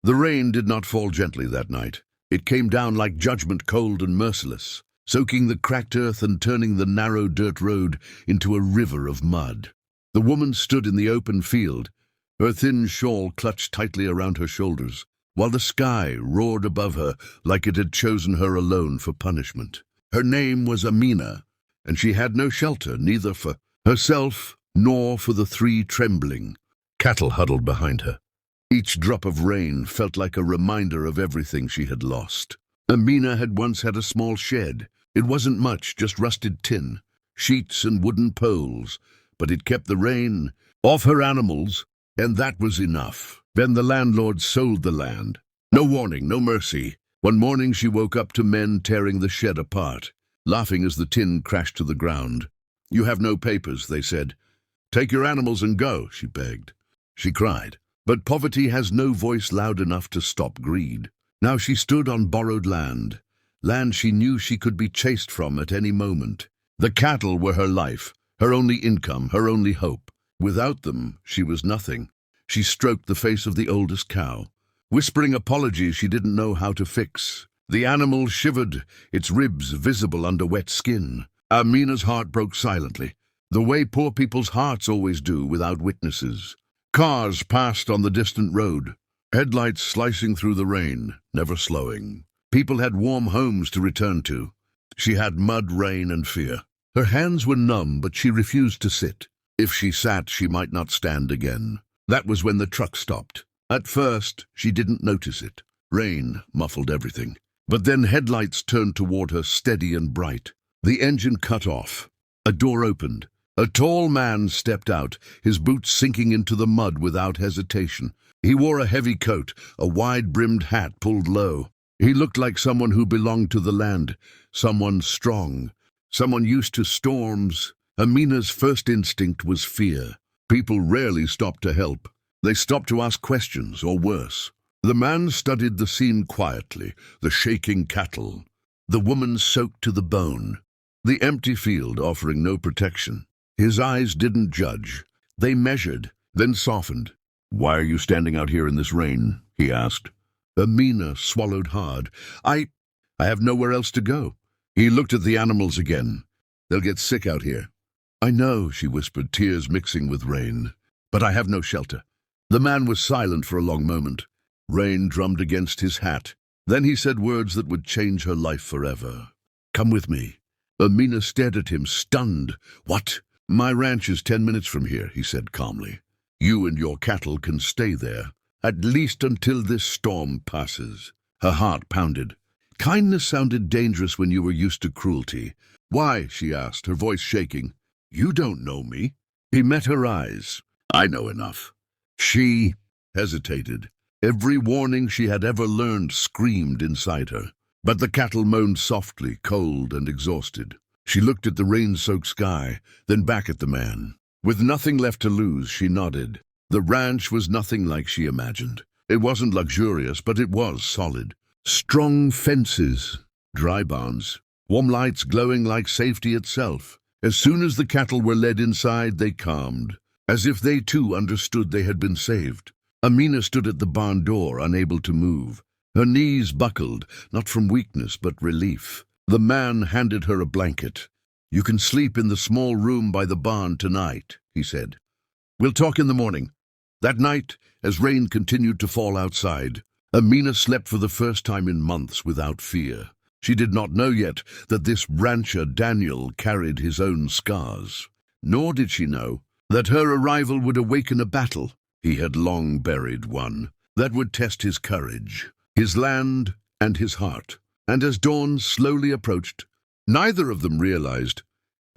The rain did not fall gently that night. It came down like judgment, cold and merciless, soaking the cracked earth and turning the narrow dirt road into a river of mud. The woman stood in the open field, her thin shawl clutched tightly around her shoulders, while the sky roared above her like it had chosen her alone for punishment. Her name was Amina, and she had no shelter, neither for herself nor for the three trembling cattle huddled behind her. Each drop of rain felt like a reminder of everything she had lost. Amina had once had a small shed. It wasn't much, just rusted tin, sheets and wooden poles, but it kept the rain off her animals, and that was enough. Then the landlord sold the land. No warning, no mercy. One morning she woke up to men tearing the shed apart, laughing as the tin crashed to the ground. "You have no papers," they said. "Take your animals and go," she begged. She cried. But poverty has no voice loud enough to stop greed. Now she stood on borrowed land she knew she could be chased from at any moment. The cattle were her life, her only income, her only hope. Without them, she was nothing. She stroked the face of the oldest cow, whispering apologies she didn't know how to fix. The animal shivered, its ribs visible under wet skin. Amina's heart broke silently, the way poor people's hearts always do without witnesses. Cars passed on the distant road, headlights slicing through the rain, never slowing. People had warm homes to return to. She had mud, rain, and fear. Her hands were numb, but she refused to sit. If she sat, she might not stand again. That was when the truck stopped. At first, she didn't notice it. Rain muffled everything. But then headlights turned toward her, steady and bright. The engine cut off. A door opened. A tall man stepped out, his boots sinking into the mud without hesitation. He wore a heavy coat, a wide-brimmed hat pulled low. He looked like someone who belonged to the land, someone strong, someone used to storms. Amina's first instinct was fear. People rarely stopped to help. They stopped to ask questions, or worse. The man studied the scene quietly, the shaking cattle, the woman soaked to the bone, the empty field offering no protection. His eyes didn't judge. They measured, then softened. "Why are you standing out here in this rain?" he asked. Amina swallowed hard. I have nowhere else to go." He looked at the animals again. "They'll get sick out here." "I know," she whispered, tears mixing with rain. "But I have no shelter." The man was silent for a long moment. Rain drummed against his hat. Then he said words that would change her life forever. "Come with me." Amina stared at him, stunned. "What?" "My ranch is 10 minutes from here," he said calmly. "You and your cattle can stay there, at least until this storm passes." Her heart pounded. Kindness sounded dangerous when you were used to cruelty. "Why?" she asked, her voice shaking. "You don't know me." He met her eyes. "I know enough." She hesitated. Every warning she had ever learned screamed inside her. But the cattle moaned softly, cold and exhausted. She looked at the rain-soaked sky, then back at the man. With nothing left to lose, she nodded. The ranch was nothing like she imagined. It wasn't luxurious, but it was solid. Strong fences, dry barns, warm lights glowing like safety itself. As soon as the cattle were led inside, they calmed, as if they too understood they had been saved. Amina stood at the barn door, unable to move. Her knees buckled, not from weakness but relief. The man handed her a blanket. "You can sleep in the small room by the barn tonight," he said. "We'll talk in the morning." That night, as rain continued to fall outside, Amina slept for the first time in months without fear. She did not know yet that this rancher Daniel carried his own scars. Nor did she know that her arrival would awaken a battle. He had long buried one that would test his courage, his land, and his heart. And as dawn slowly approached, neither of them realized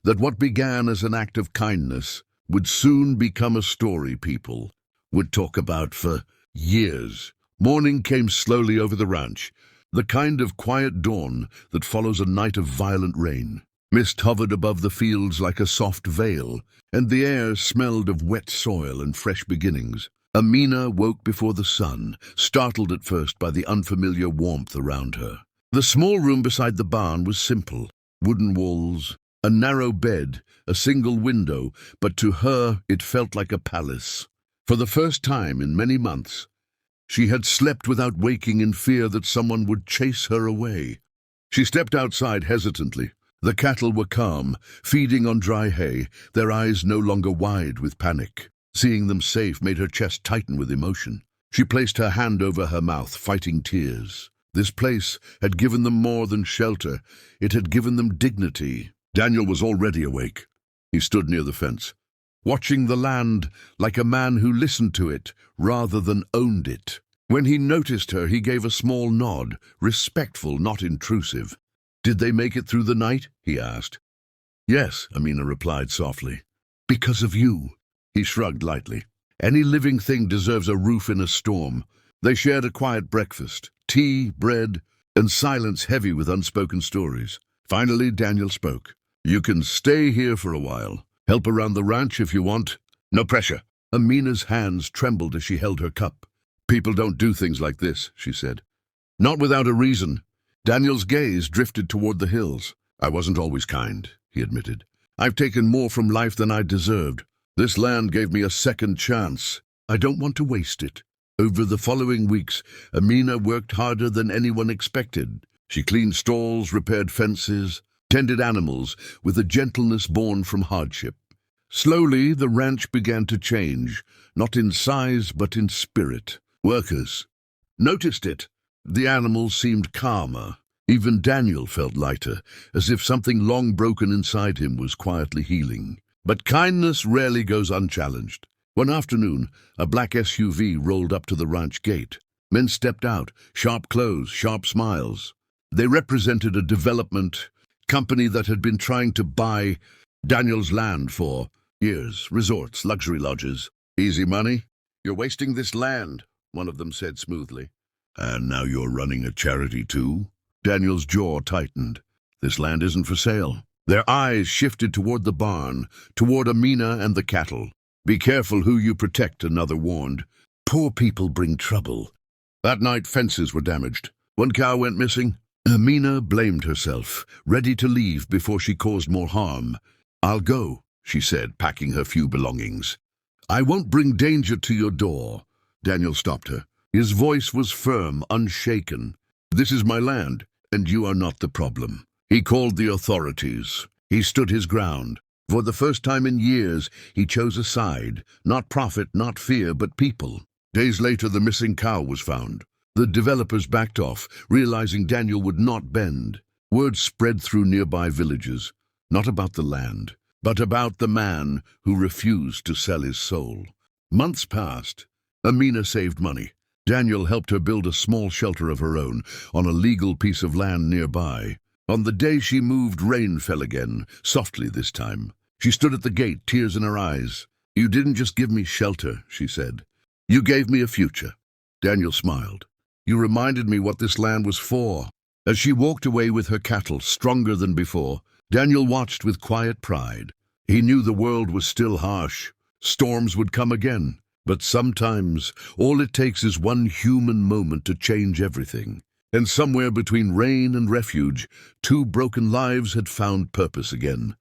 that what began as an act of kindness would soon become a story people would talk about for years. Morning came slowly over the ranch, the kind of quiet dawn that follows a night of violent rain. Mist hovered above the fields like a soft veil, and the air smelled of wet soil and fresh beginnings. Amina woke before the sun, startled at first by the unfamiliar warmth around her. The small room beside the barn was simple. Wooden walls, a narrow bed, a single window, but to her it felt like a palace. For the first time in many months, She had slept without waking in fear that someone would chase her away. She stepped outside hesitantly. The cattle were calm, feeding on dry hay, their eyes no longer wide with panic. Seeing them safe made her chest tighten with emotion. She placed her hand over her mouth, fighting tears. This place had given them more than shelter. It had given them dignity. Daniel was already awake. He stood near the fence, watching the land like a man who listened to it rather than owned it. When he noticed her, he gave a small nod, respectful, not intrusive. "Did they make it through the night?" he asked. "Yes," Amina replied softly. "Because of you." He shrugged lightly. "Any living thing deserves a roof in a storm." They shared a quiet breakfast, tea, bread, and silence heavy with unspoken stories. Finally, Daniel spoke. "You can stay here for a while. Help around the ranch if you want. No pressure." Amina's hands trembled as she held her cup. "People don't do things like this," she said. "Not without a reason." Daniel's gaze drifted toward the hills. "I wasn't always kind," he admitted. "I've taken more from life than I deserved. This land gave me a second chance. I don't want to waste it." Over the following weeks, Amina worked harder than anyone expected. She cleaned stalls, repaired fences, tended animals with a gentleness born from hardship. Slowly, the ranch began to change, not in size but in spirit. Workers noticed it. The animals seemed calmer. Even Daniel felt lighter, as if something long broken inside him was quietly healing. But kindness rarely goes unchallenged. One afternoon, a black SUV rolled up to the ranch gate. Men stepped out, sharp clothes, sharp smiles. They represented a development company that had been trying to buy Daniel's land for years. Resorts, luxury lodges. "Easy money? You're wasting this land," one of them said smoothly. "And now you're running a charity too?" Daniel's jaw tightened. "This land isn't for sale." Their eyes shifted toward the barn, toward Amina and the cattle. "Be careful who you protect," another warned. "Poor people bring trouble." That night, fences were damaged. One cow went missing. Amina blamed herself, ready to leave before she caused more harm. "I'll go," she said, packing her few belongings. "I won't bring danger to your door." Daniel stopped her. His voice was firm, unshaken. "This is my land, and you are not the problem." He called the authorities. He stood his ground. For the first time in years, he chose a side. Not profit, not fear, but people. Days later, the missing cow was found. The developers backed off, realizing Daniel would not bend. Word spread through nearby villages, not about the land, but about the man who refused to sell his soul. Months passed. Amina saved money. Daniel helped her build a small shelter of her own on a legal piece of land nearby. On the day she moved, rain fell again, softly this time. She stood at the gate, tears in her eyes. "You didn't just give me shelter," she said. "You gave me a future." Daniel smiled. "You reminded me what this land was for." As she walked away with her cattle, stronger than before, Daniel watched with quiet pride. He knew the world was still harsh. Storms would come again. But sometimes, all it takes is one human moment to change everything. And somewhere between rain and refuge, two broken lives had found purpose again.